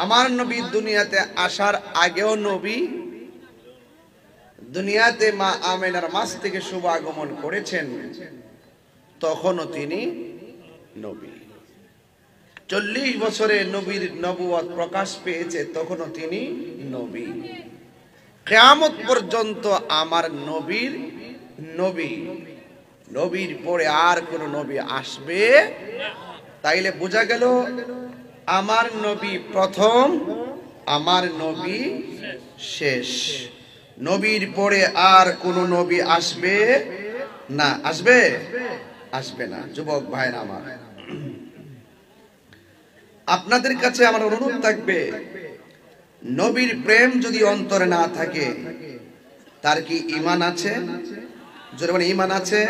আমার নবী দুনিয়াতে আসার আগেও নবী, দুনিয়াতে মা আমেনার মাস থেকে শুভ আগমন করেছেন, তখনও তিনি নবী। 40 বছরে নবীর নবুয়ত প্রকাশ পেয়েছে, তখনও তিনি নবী। কিয়ামত পর্যন্ত আমার নবীর নবী, নবীর পরে আর কোন নবী আসবে। তাইলে বোঝা গেল আমার নবী প্রথম, আমার নবী শেষ। নবীর পরে আর কোন নবী আসবে না। আসবে? আসবে না। যুবক ভাইরা আমার, আপনাদের কাছে আমার অনুরোধ থাকবে, নবীর প্রেম যদি অন্তরে না থাকে, তার কি ঈমান আছে? জোরে বলেন, ঈমান আছে?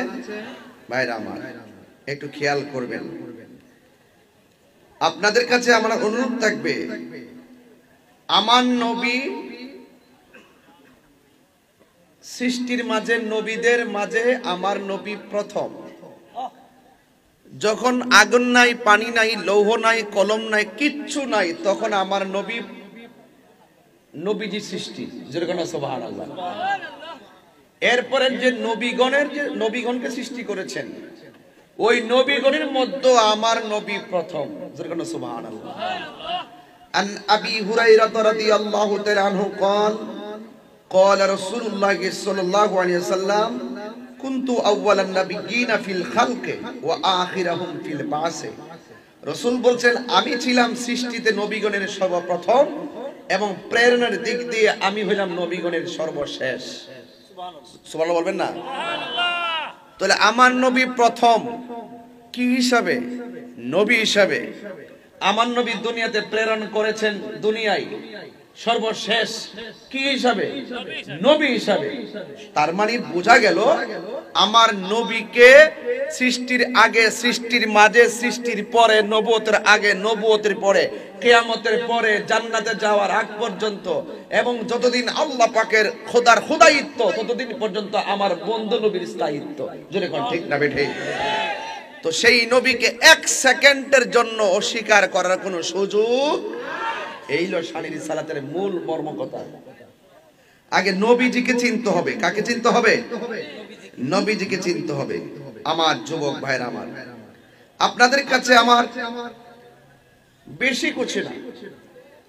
ভাইরা আমার, একটু খেয়াল করবেন। আপনাদের কাছে আমার অনুরোধ থাকবে, আমার নবী সৃষ্টির মাঝে, নবীদের মাঝে আমার নবী প্রথম। যখন আগুন নাই, পানি নাই, লৌহ নাই, কলম নাই, কিচ্ছু নাই, তখন আমার নবী, নবীজি সৃষ্টি। যেরকম সুবহানাল্লাহ। এরপরে যে নবীগণকে সৃষ্টি করেছেন, ওই নবীগণের মধ্যে আমার নবী প্রথম। যেরকম সুবহানাল্লাহ। আন আবি হুরায়রা রাদিয়াল্লাহু তাআলা আনহু قال قال رسول الله صلى الله عليه وسلم كنت اول النبيين في الخلق واخرهم في البعث। রাসূল বলেন, আমি ছিলাম সৃষ্টিতে নবীগণের সর্বপ্রথম এবং প্রেরণার দিক দিয়ে আমি হইলাম নবীগণের সর্বশেষ। সুবহানাল্লাহ বলবেন না? তাহলে আমার নবী প্রথম কি হিসাবে? নবী হিসাবে। আমার নবী দুনিয়াতে প্রেরণ করেছেন, দুনিয়ায় সর্বশেষ কি হিসাবে? নবী হিসাবে। তার মানে বোঝা গেল আমার নবীকে সৃষ্টির আগে, সৃষ্টির মাঝে, সৃষ্টির পরে, নবুয়তের আগে, নবুয়তের পরে, কিয়ামতের পরে, জান্নাতে যাওয়ার আগ পর্যন্ত, এবং যতদিন আল্লাহ পাকের খোদার খোদায়িত্ব, ততদিন পর্যন্ত আমার বন্ধু নবীর স্থায়িত্ব। জোরে কোন ঠিক না বেঠে? তো সেই নবীকে 1 সেকেন্ডের জন্য অস্বীকার করার কোনো সুযোগ। এই হলো শানির সালাতের মূল মর্মকথা। আগে নবীজিকে চিনতে হবে। কাকে চিনতে হবে? নবীজিকে চিনতে হবে। আমার যুবক ভাইরা আমার, আপনাদের কাছে আমার বেশি কিছু না,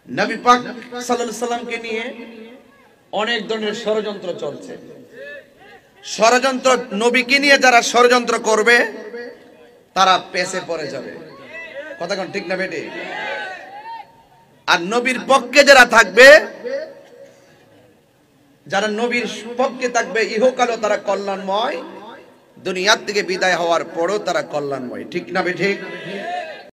নবী পাক সাল্লাল্লাহু আলাইহি সাল্লামকে নিয়ে অনেক ধরনের ষড়যন্ত্র চলছে। ষড়যন্ত্র, নবীকে নিয়ে যারা ষড়যন্ত্র করবে তারা পেছে পড়ে যাবে। কথা কোন ঠিক না বেটি? আর নবীর পক্ষে যারা থাকবে, যারা নবীর পক্ষে থাকবে, ইহকালও তারা কল্যাণময়, দুনিয়ার থেকে বিদায় হওয়ার পরও তারা কল্যাণময়। ঠিক না বেঠিক?